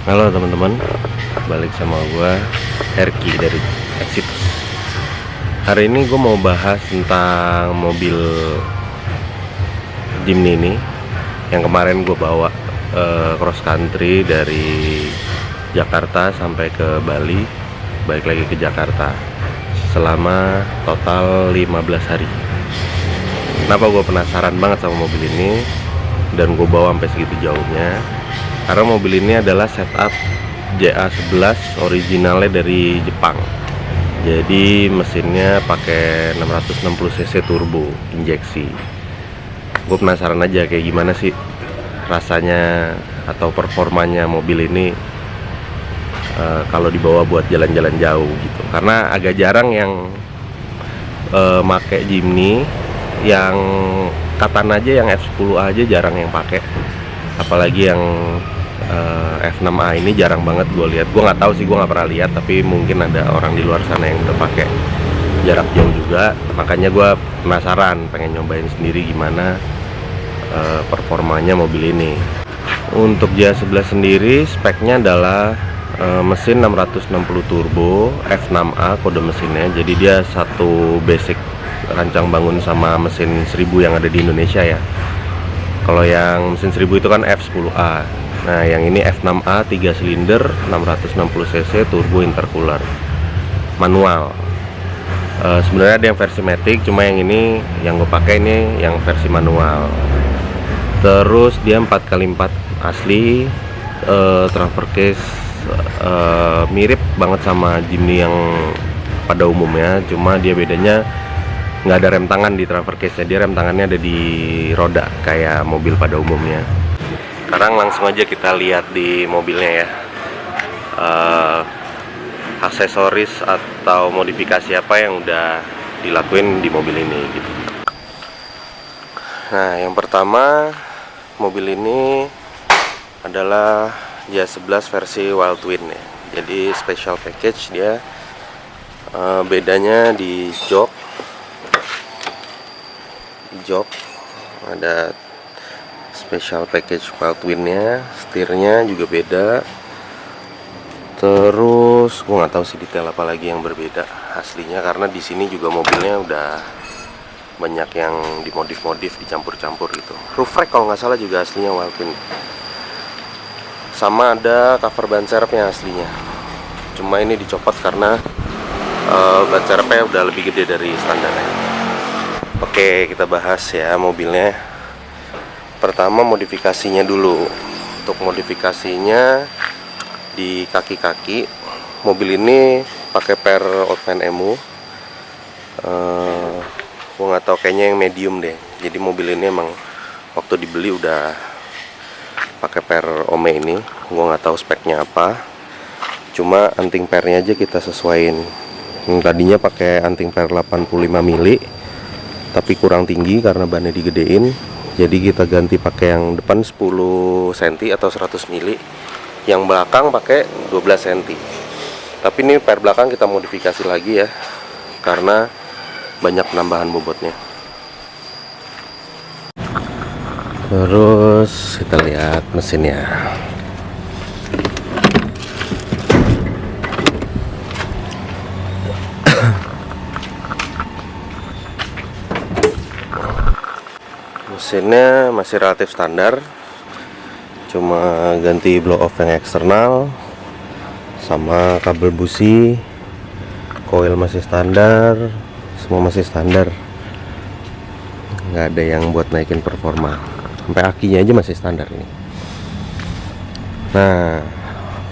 Halo teman-teman, balik sama gue Erki dari Exitus. Hari ini gue mau bahas tentang mobil Jimny ini yang kemarin gue bawa cross country dari Jakarta sampai ke Bali, balik lagi ke Jakarta selama total 15 hari. Kenapa gue penasaran banget sama mobil ini dan gue bawa sampai segitu jauhnya? Karena mobil ini adalah setup JA11 originalnya dari Jepang. Jadi mesinnya pakai 660 cc turbo injeksi. Gue penasaran aja kayak gimana sih rasanya atau performanya mobil ini kalau dibawa buat jalan-jalan jauh gitu. Karena agak jarang yang make Jimny, yang Katan aja, yang F10A aja jarang yang pakai. Apalagi yang F6A ini jarang banget gue lihat. Gue nggak tahu sih, gue nggak pernah lihat, tapi mungkin ada orang di luar sana yang udah pakai jarak jauh juga. Makanya gue penasaran, pengen nyobain sendiri gimana performanya mobil ini. Untuk JA11 sendiri speknya adalah mesin 660 turbo F6A kode mesinnya. Jadi dia satu basic rancang bangun sama mesin 1000 yang ada di Indonesia ya. Kalau yang mesin 1000 itu kan F10A. Nah, yang ini F6A 3 silinder 660 cc turbo intercooler manual. Sebenarnya ada yang versi matic, cuma yang ini yang gue pakai ini yang versi manual. Terus dia 4x4 asli, transfer case mirip banget sama Jimny yang pada umumnya, cuma dia bedanya nggak ada rem tangan di transfer case-nya. Dia rem tangannya ada di roda kayak mobil pada umumnya. Sekarang langsung aja kita lihat di mobilnya ya, aksesoris atau modifikasi apa yang udah dilakuin di mobil ini gitu. Nah, yang pertama, mobil ini adalah JA11 versi Wild Twin ya. Jadi special package dia, bedanya di jok ada special package Wild Twin-nya, setirnya juga beda. Terus gue nggak tahu sih detail apa lagi yang berbeda aslinya, karena di sini juga mobilnya udah banyak yang dimodif-modif, dicampur-campur gitu. Roof rack kalau nggak salah juga aslinya Wild Twin. Sama ada cover ban serepnya aslinya. Cuma ini dicopot karena ban serepnya udah lebih gede dari standarnya. Oke, kita bahas ya mobilnya. Pertama modifikasinya dulu. Untuk modifikasinya di kaki-kaki, mobil ini pakai per Outman Emu. Gue nggak tahu, kayaknya yang medium deh. Jadi mobil ini emang waktu dibeli udah pakai per Ome ini. Gue nggak tahu speknya apa. Cuma anting pernya aja kita sesuaiin. Tadinya pakai anting per 85 mili, tapi kurang tinggi karena bannya digedein. Jadi kita ganti pakai yang depan 10 cm atau 100 mili, yang belakang pakai 12 cm. Tapi ini per belakang kita modifikasi lagi ya, karena banyak penambahan bobotnya. Terus kita lihat mesinnya. Mesinnya masih relatif standar, cuma ganti blow off yang eksternal sama kabel busi. Coil masih standar, semua masih standar, nggak ada yang buat naikin performa. Sampai akinya aja masih standar ini. Nah,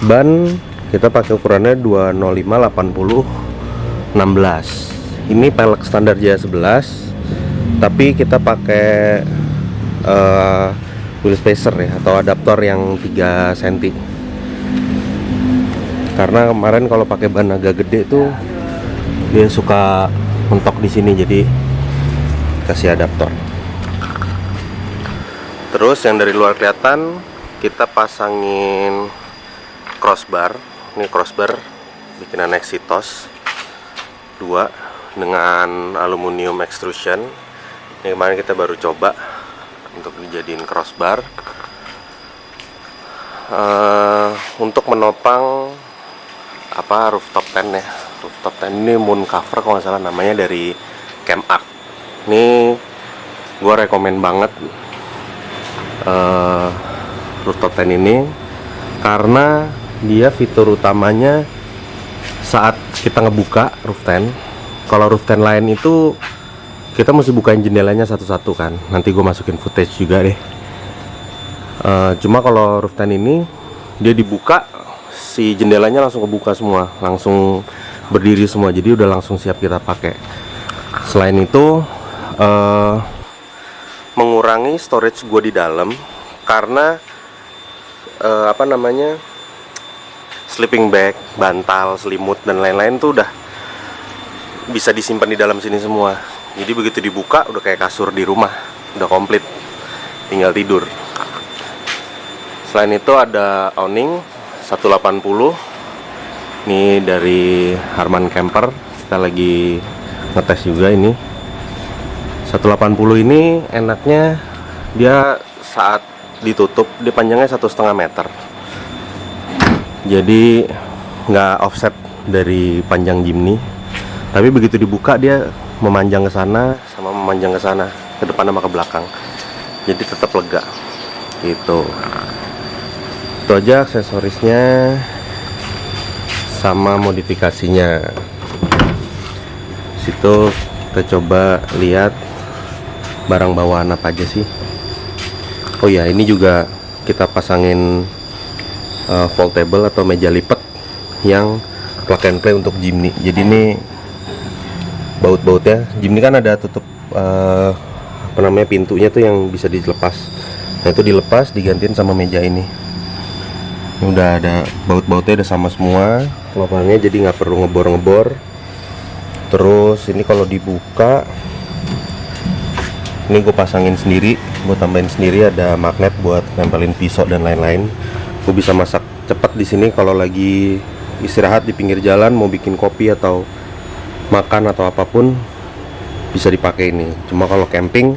ban kita pakai ukurannya 205/80/16. Ini pelek standar JA11, tapi kita pakai wheel spacer ya, atau adaptor yang 3 cm. Karena kemarin kalau pakai ban agak gede tuh dia suka mentok di sini, jadi kasih adaptor. Terus yang dari luar kelihatan, kita pasangin crossbar. Ini crossbar bikinan Exitus 2 dengan aluminium extrusion. Ini kemarin kita baru coba untuk dijadiin crossbar. untuk menopang rooftop tent ya. Rooftop tent ini moon cover kalau nggak salah namanya, dari Camp Art. Ini gue rekomen banget rooftop tent ini karena dia fitur utamanya saat kita ngebuka roof tent. Kalau roof tent lain itu kita mesti bukain jendelanya satu-satu kan. Nanti gue masukin footage juga deh. Cuma kalau roof tent ini dia dibuka, si jendelanya langsung kebuka semua, langsung berdiri semua, jadi udah langsung siap kita pakai. Selain itu mengurangi storage gue di dalam karena sleeping bag, bantal, selimut dan lain-lain tuh udah bisa disimpan di dalam sini semua. Jadi begitu dibuka udah kayak kasur di rumah, udah komplit, tinggal tidur. Selain itu ada awning 180. Ini dari Harman Camper, kita lagi ngetes juga ini. 180 ini enaknya dia saat ditutup dia panjangnya 1,5 meter. Jadi nggak offset dari panjang Jimny, tapi begitu dibuka dia memanjang ke sana sama memanjang ke sana, ke depan sama ke belakang. Jadi tetap lega. Gitu. Itu aja aksesorisnya sama modifikasinya. Situ kita coba lihat barang bawaan apa aja sih. Oh ya, ini juga kita pasangin foldable atau meja lipat yang plug and play untuk Jimny. Jadi ini baut-bautnya, Jimny kan ada tutup pintunya tuh yang bisa dilepas. Nah itu dilepas, digantiin sama meja ini. Ini udah ada baut-bautnya, udah sama semua lubangnya, jadi nggak perlu ngebor-ngebor. Terus ini kalau dibuka, ini gue pasangin sendiri, gue tambahin sendiri, ada magnet buat nempelin pisau dan lain-lain. Gue bisa masak cepat di sini kalau lagi istirahat di pinggir jalan, mau bikin kopi atau makan atau apapun bisa dipakai ini. Cuma kalau camping,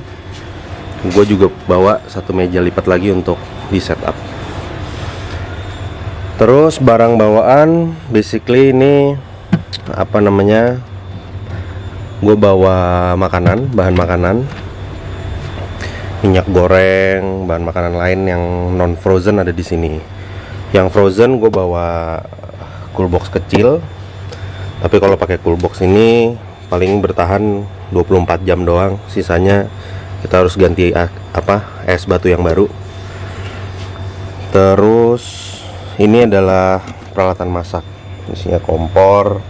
gue juga bawa satu meja lipat lagi untuk di setup. Terus barang bawaan, basically ini gue bawa makanan, bahan makanan, minyak goreng, bahan makanan lain yang non frozen ada di sini. Yang frozen gue bawa cool box kecil, tapi kalau pakai cool box ini paling bertahan 24 jam doang. Sisanya kita harus ganti es batu yang baru. Terus ini adalah peralatan masak, isinya kompor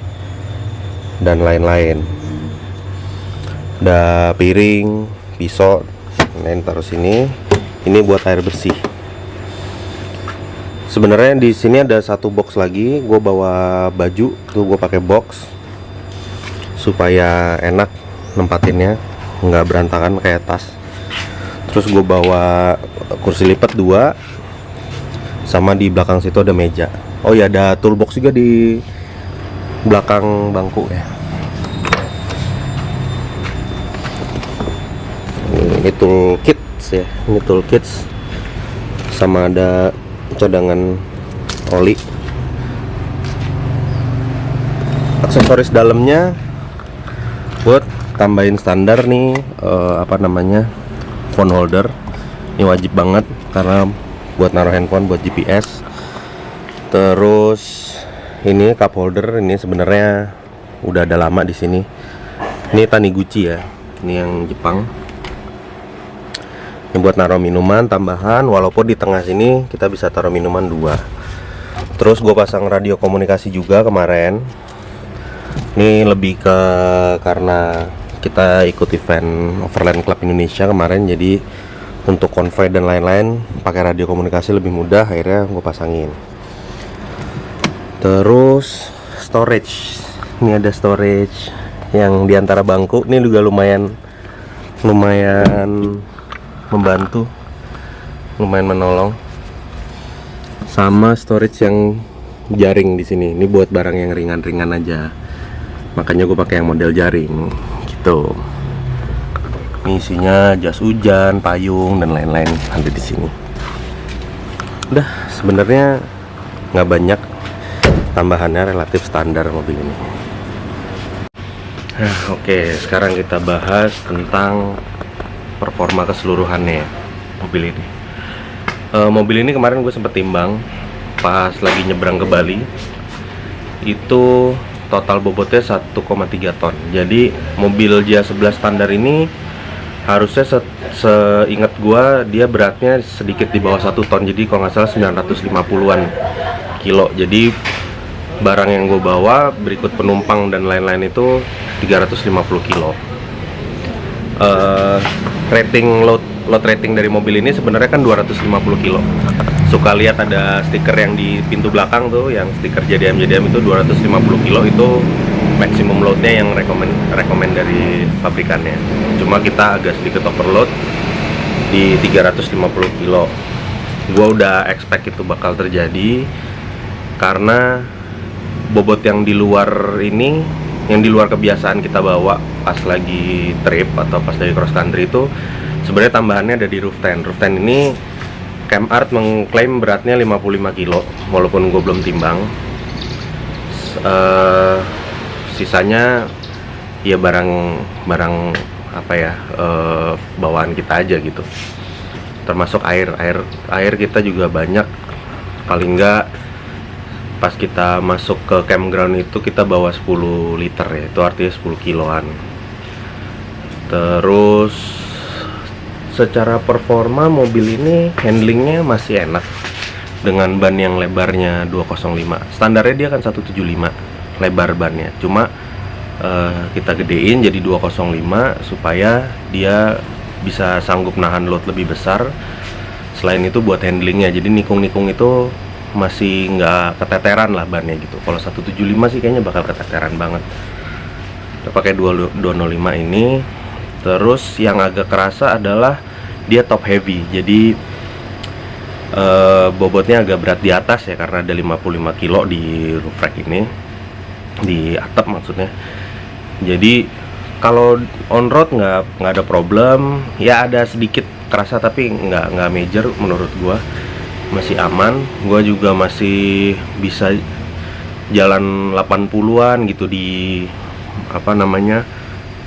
dan lain-lain. Ada piring, pisau, ini taruh sini. Ini buat air bersih. Sebenarnya di sini ada satu box lagi. Gue bawa baju tuh, gue pakai box supaya enak nempatinnya, nggak berantakan kayak tas. Terus gue bawa kursi lipat 2, sama di belakang situ ada meja. Oh ya, ada toolbox juga di belakang bangku ya. Ini toolkits ya, ini toolkits sama ada cadangan oli. Aksesoris dalamnya buat tambahin standar nih phone holder. Ini wajib banget karena buat naruh handphone, buat GPS. Terus ini cup holder, ini sebenarnya udah ada lama di sini. Ini Taniguchi ya, ini yang Jepang. Ini buat naruh minuman tambahan, walaupun di tengah sini kita bisa taruh minuman 2. Terus gue pasang radio komunikasi juga kemarin. Ini lebih ke karena kita ikut event Overland Club Indonesia kemarin, jadi untuk konvoy dan lain-lain pakai radio komunikasi lebih mudah, akhirnya gue pasangin. Terus storage, ini ada storage yang diantara bangku, ini juga lumayan membantu, lumayan menolong. Sama storage yang jaring di sini, ini buat barang yang ringan-ringan aja, makanya gue pakai yang model jaring gitu. Ini isinya jas hujan, payung dan lain-lain ada di sini. Udah, sebenarnya nggak banyak, tambahannya relatif standar mobil ini. Oke, sekarang kita bahas tentang performa keseluruhannya mobil ini. Mobil ini kemarin gue sempet timbang pas lagi nyebrang ke Bali. Itu total bobotnya 1,3 ton. Jadi mobil J11 standar ini harusnya seingat gua dia beratnya sedikit di bawah 1 ton. Jadi kalau nggak salah 950-an kilo. Jadi barang yang gue bawa berikut penumpang dan lain-lain itu 350 kilo. Rating load rating dari mobil ini sebenarnya kan 250 kilo. Suka lihat ada stiker yang di pintu belakang tuh, yang stiker JDM itu 250 kilo, itu maximum loadnya yang rekomend dari pabrikannya. Cuma kita agak sedikit overload di 350 kilo. Gua udah expect itu bakal terjadi karena bobot yang di luar ini, yang di luar kebiasaan kita bawa pas lagi trip atau pas lagi cross country itu sebenarnya tambahannya ada di roof tent. Roof tent ini Camart mengklaim beratnya 55 kilo, walaupun gue belum timbang. Sisanya ya barang apa ya, bawaan kita aja gitu. Termasuk air kita juga banyak. Paling enggak pas kita masuk ke campground itu kita bawa 10 liter ya, itu artinya 10 kiloan. Terus secara performa mobil ini handlingnya masih enak dengan ban yang lebarnya 205. Standarnya dia kan 175 lebar bannya, cuma kita gedein jadi 205 supaya dia bisa sanggup nahan load lebih besar. Selain itu buat handlingnya, jadi nikung-nikung itu masih nggak keteteran lah bannya gitu. Kalau 175 sih kayaknya bakal keteteran banget. Kita pakai 205 ini. Terus yang agak kerasa adalah dia top heavy, jadi bobotnya agak berat di atas ya, karena ada 55 kilo di roof rack ini, di atap maksudnya. Jadi kalau on road nggak ada problem, ya ada sedikit kerasa tapi nggak major menurut gua, masih aman. Gua juga masih bisa jalan 80-an gitu di apa namanya,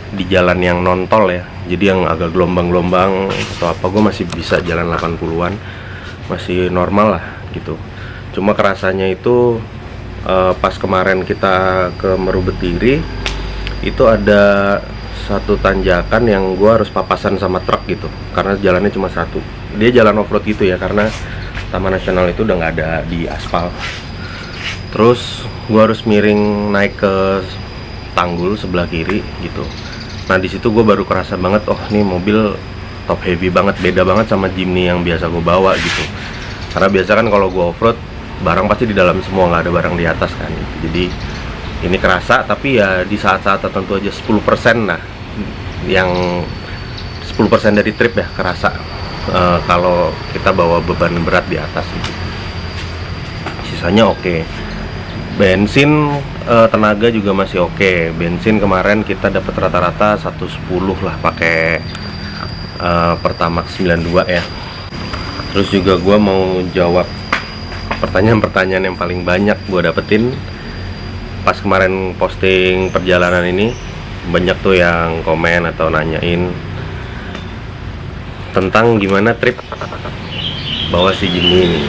di jalan yang non tol ya, jadi yang agak gelombang-gelombang atau apa, gue masih bisa jalan 80-an, masih normal lah gitu. Cuma kerasanya itu pas kemarin kita ke Marubetiri itu ada satu tanjakan yang gue harus papasan sama truk gitu, karena jalannya cuma satu. Dia jalan off-road gitu ya, karena Taman Nasional itu udah nggak ada di aspal. Terus gue harus miring naik ke tanggul sebelah kiri gitu. Nah di situ gue baru kerasa banget, oh ini mobil top heavy banget, beda banget sama Jimny yang biasa gue bawa gitu. Karena biasa kan kalau gue offroad barang pasti di dalam semua, nggak ada barang di atas kan gitu. Jadi ini kerasa, tapi ya di saat-saat tertentu aja 10% lah, yang 10% dari trip ya kerasa kalau kita bawa beban berat di atas gitu. Sisanya oke. Bensin tenaga juga masih oke. Bensin kemarin kita dapat rata-rata 110 lah pakai Pertamax 92 ya. Terus juga gue mau jawab pertanyaan-pertanyaan yang paling banyak gue dapetin pas kemarin posting perjalanan ini. Banyak tuh yang komen atau nanyain tentang gimana trip bawa si Jimny ini.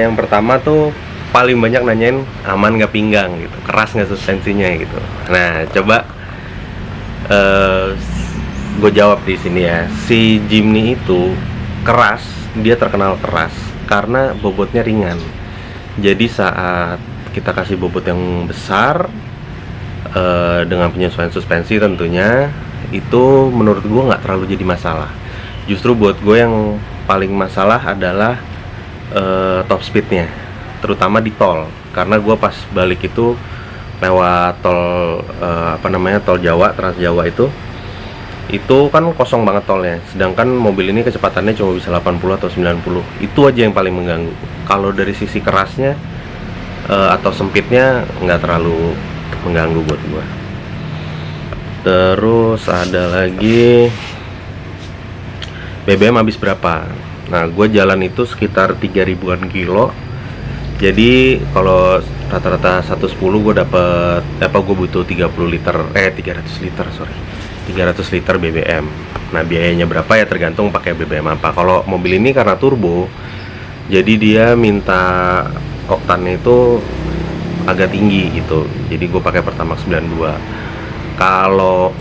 Yang pertama tuh paling banyak nanyain aman nggak pinggang gitu, keras nggak suspensinya gitu. Nah coba gue jawab di sini ya. Si Jimny itu keras, dia terkenal keras karena bobotnya ringan. Jadi saat kita kasih bobot yang besar dengan penyesuaian suspensi tentunya, itu menurut gue nggak terlalu jadi masalah. Justru buat gue yang paling masalah adalah top speednya, terutama di tol. Karena gue pas balik itu lewat tol tol Jawa, Trans Jawa itu kan kosong banget tolnya, sedangkan mobil ini kecepatannya cuma bisa 80 atau 90. Itu aja yang paling mengganggu. Kalau dari sisi kerasnya atau sempitnya nggak terlalu mengganggu buat gue. Terus ada lagi BBM habis berapa. Nah gue jalan itu sekitar 3000-an kilo Jadi kalau rata-rata 110 gue dapet gue butuh 300 liter sorry, 300 liter BBM. Nah biayanya berapa ya tergantung pakai BBM apa. Kalau mobil ini karena turbo, jadi dia minta oktannya itu agak tinggi gitu. Jadi gue pakai Pertamax 92. Kalau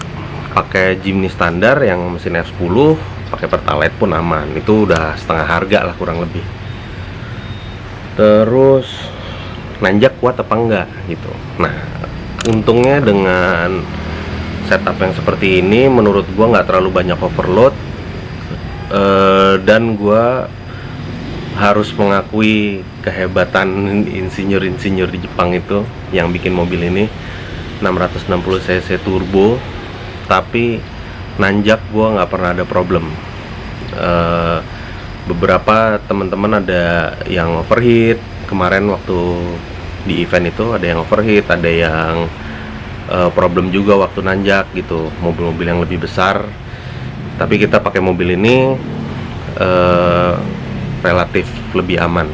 pakai Jimny standar yang mesin F10 pakai Pertalite pun aman. Itu udah setengah harga lah kurang lebih. Terus nanjak kuat apa enggak gitu. Nah untungnya dengan setup yang seperti ini menurut gua nggak terlalu banyak overload, dan gua harus mengakui kehebatan insinyur-insinyur di Jepang itu yang bikin mobil ini. 660 cc turbo tapi nanjak gua nggak pernah ada problem. Beberapa teman-teman ada yang overheat kemarin waktu di event itu, ada yang overheat, ada yang problem juga waktu nanjak gitu, mobil-mobil yang lebih besar. Tapi kita pakai mobil ini relatif lebih aman.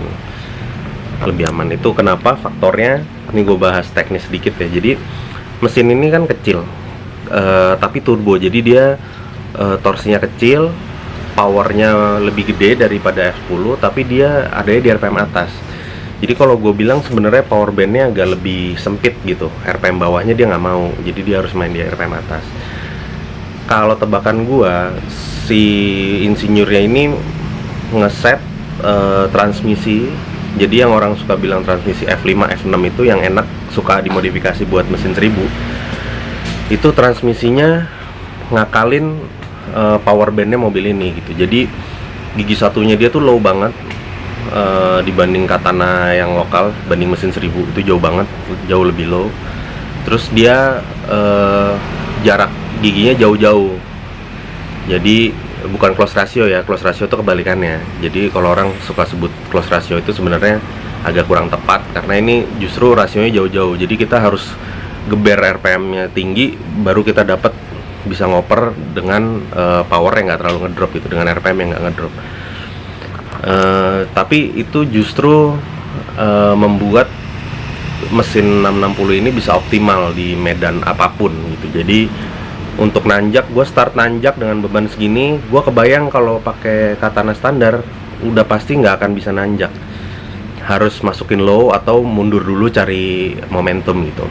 Itu kenapa? Faktornya ini gue bahas teknis sedikit ya. Jadi mesin ini kan kecil, tapi turbo, jadi dia torsinya kecil, powernya lebih gede daripada F10, tapi dia adanya di RPM atas. Jadi kalau gue bilang sebenarnya power bandnya agak lebih sempit gitu, RPM bawahnya dia nggak mau, jadi dia harus main di RPM atas. Kalau tebakan gue, si insinyurnya ini ngeset transmisi. Jadi yang orang suka bilang transmisi F5, F6 itu yang enak, suka dimodifikasi buat mesin 1000. Itu transmisinya ngakalin power bandnya mobil ini gitu. Jadi gigi satunya dia tuh low banget, dibanding Katana yang lokal, banding mesin 1000 itu jauh banget, jauh lebih low. Terus dia jarak giginya jauh-jauh. Jadi bukan close ratio ya, close ratio itu kebalikannya. Jadi kalau orang suka sebut close ratio itu sebenarnya agak kurang tepat, karena ini justru rasionya jauh-jauh. Jadi kita harus geber RPM-nya tinggi baru kita dapat bisa ngoper dengan power yang nggak terlalu ngedrop gitu, dengan RPM yang nggak ngedrop. Tapi itu justru membuat mesin 660 ini bisa optimal di medan apapun gitu. Jadi untuk nanjak, gue start nanjak dengan beban segini, gue kebayang kalau pakai Katana standar udah pasti nggak akan bisa nanjak, harus masukin low atau mundur dulu cari momentum gitu.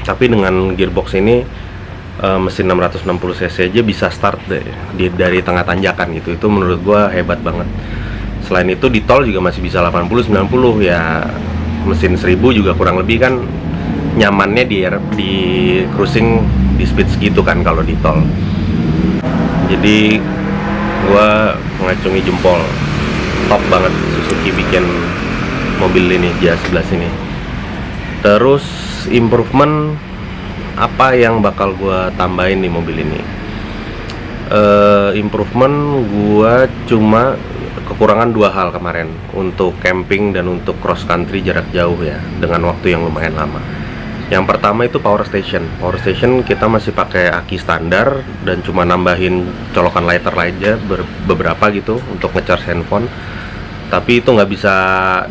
Tapi dengan gearbox ini mesin 660 cc aja bisa start dari tengah tanjakan gitu. Itu menurut gue hebat banget. Selain itu di tol juga masih bisa 80-90 ya. Mesin 1000 juga kurang lebih kan nyamannya di cruising di speed segitu kan kalau di tol. Jadi gue ngacungi jempol, top banget Suzuki bikin mobil ini, JA11 ini. Terus improvement apa yang bakal gue tambahin di mobil ini? Improvement gue cuma kekurangan dua hal kemarin, untuk camping dan untuk cross country jarak jauh ya, dengan waktu yang lumayan lama. Yang pertama itu power station. Power station kita masih pakai aki standar dan cuma nambahin colokan lighter aja beberapa gitu untuk ngecharge handphone. Tapi itu nggak bisa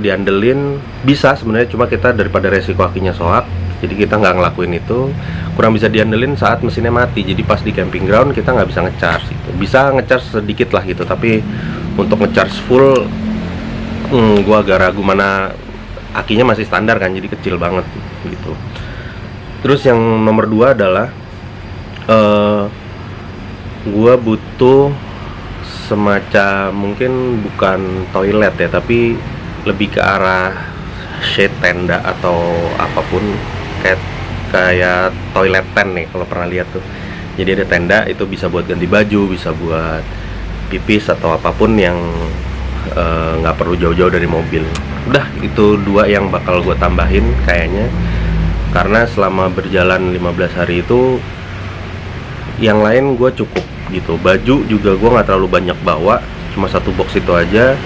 diandelin, bisa sebenarnya, cuma kita daripada resiko akinya soak, jadi kita nggak ngelakuin itu. Kurang bisa diandelin saat mesinnya mati, jadi pas di camping ground kita nggak bisa ngecharge gitu. Bisa ngecharge sedikit lah gitu, tapi untuk ngecharge full gua agak ragu, mana akinya masih standar kan, jadi kecil banget gitu. Terus yang nomor dua adalah gua butuh semacam, mungkin bukan toilet ya, tapi lebih ke arah shade tenda atau apapun, kayak toilet tent nih kalau pernah lihat tuh. Jadi ada tenda, itu bisa buat ganti baju, bisa buat pipis atau apapun yang nggak perlu jauh-jauh dari mobil. Udah, itu dua yang bakal gue tambahin kayaknya, karena selama berjalan 15 hari itu yang lain gue cukup gitu. Baju juga gue nggak terlalu banyak bawa, cuma satu box itu aja.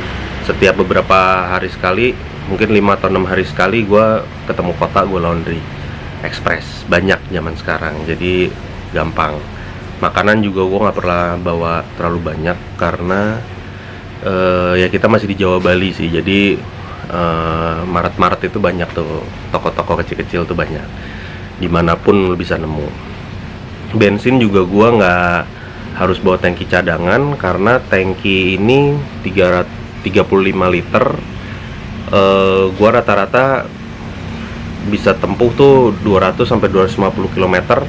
Setiap beberapa hari sekali, mungkin 5 atau 6 hari sekali gue ketemu kota, gue laundry express. Banyak zaman sekarang, jadi gampang. Makanan juga gue nggak pernah bawa terlalu banyak, karena ya kita masih di Jawa Bali sih, jadi Maret-Maret itu banyak tuh toko-toko kecil-kecil tuh banyak, dimanapun lo bisa nemu. Bensin juga gua nggak harus bawa tangki cadangan, karena tangki ini 335 liter. Gua rata-rata bisa tempuh tuh 200 sampai 250 km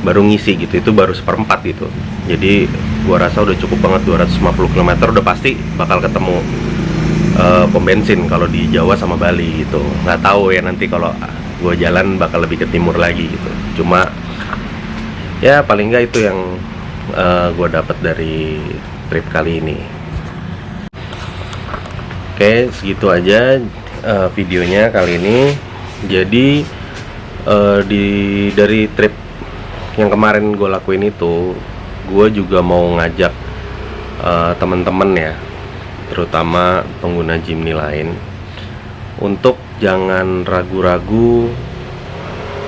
baru ngisi gitu. Itu baru seperempat gitu. Jadi gua rasa udah cukup banget. 250 km udah pasti bakal ketemu pom bensin kalau di Jawa sama Bali gitu. Nggak tahu ya nanti kalau gua jalan bakal lebih ke timur lagi gitu. Cuma ya paling nggak itu yang gue dapat dari trip kali ini. Oke, segitu aja videonya kali ini. Jadi dari trip yang kemarin gue lakuin itu, gue juga mau ngajak temen-temen ya, terutama pengguna Jimny lain, untuk jangan ragu-ragu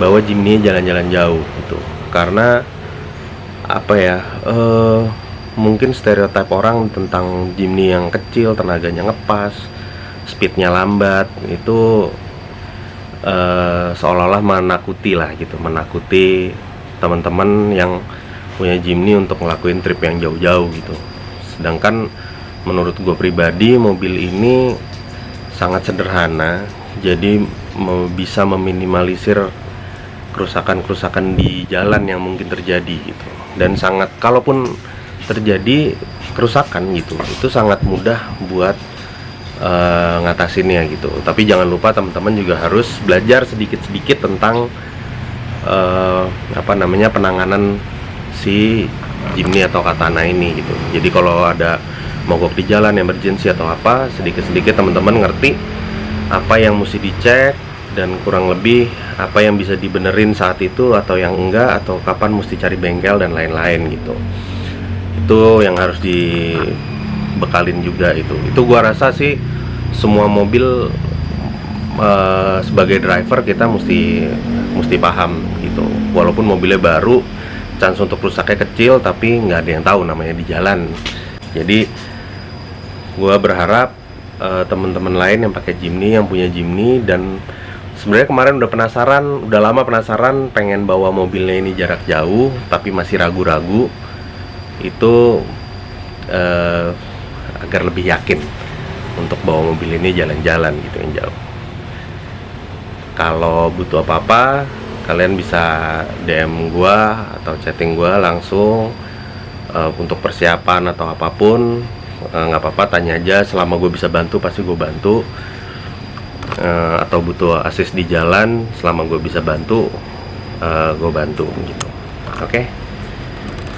bawa Jimny jalan-jalan jauh gitu. Karena apa ya, mungkin stereotip orang tentang Jimny yang kecil, tenaganya ngepas, speednya lambat, itu seolah-olah menakuti lah gitu, menakuti teman-teman yang punya Jimny untuk ngelakuin trip yang jauh-jauh gitu. Sedangkan menurut gue pribadi, mobil ini sangat sederhana, jadi bisa meminimalisir kerusakan-kerusakan di jalan yang mungkin terjadi gitu. Dan sangat, kalaupun terjadi kerusakan gitu, itu sangat mudah buat ngatasinnya gitu. Tapi jangan lupa teman-teman juga harus belajar sedikit-sedikit tentang penanganan si Jimny atau Katana ini gitu. Jadi kalau ada mogok di jalan, emergency atau apa, sedikit-sedikit teman-teman ngerti apa yang mesti dicek, dan kurang lebih apa yang bisa dibenerin saat itu atau yang enggak, atau kapan mesti cari bengkel dan lain-lain gitu. Itu yang harus dibekalin juga itu. Itu gua rasa sih semua mobil sebagai driver kita mesti paham gitu. Walaupun mobilnya baru, chance untuk rusaknya kecil, tapi nggak ada yang tahu namanya di jalan. Jadi gua berharap teman-teman lain yang pakai Jimny, yang punya Jimny, dan sebenarnya kemarin udah lama penasaran pengen bawa mobilnya ini jarak jauh tapi masih ragu-ragu, itu agar lebih yakin untuk bawa mobil ini jalan-jalan gitu yang jauh. Kalau butuh apa-apa, kalian bisa DM gua atau chatting gua langsung untuk persiapan atau apapun. Nggak apa-apa, tanya aja. Selama gue bisa bantu pasti gue bantu. Atau butuh asis di jalan, selama gue bisa bantu, gue bantu gitu. Oke,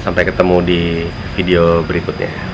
sampai ketemu di video berikutnya.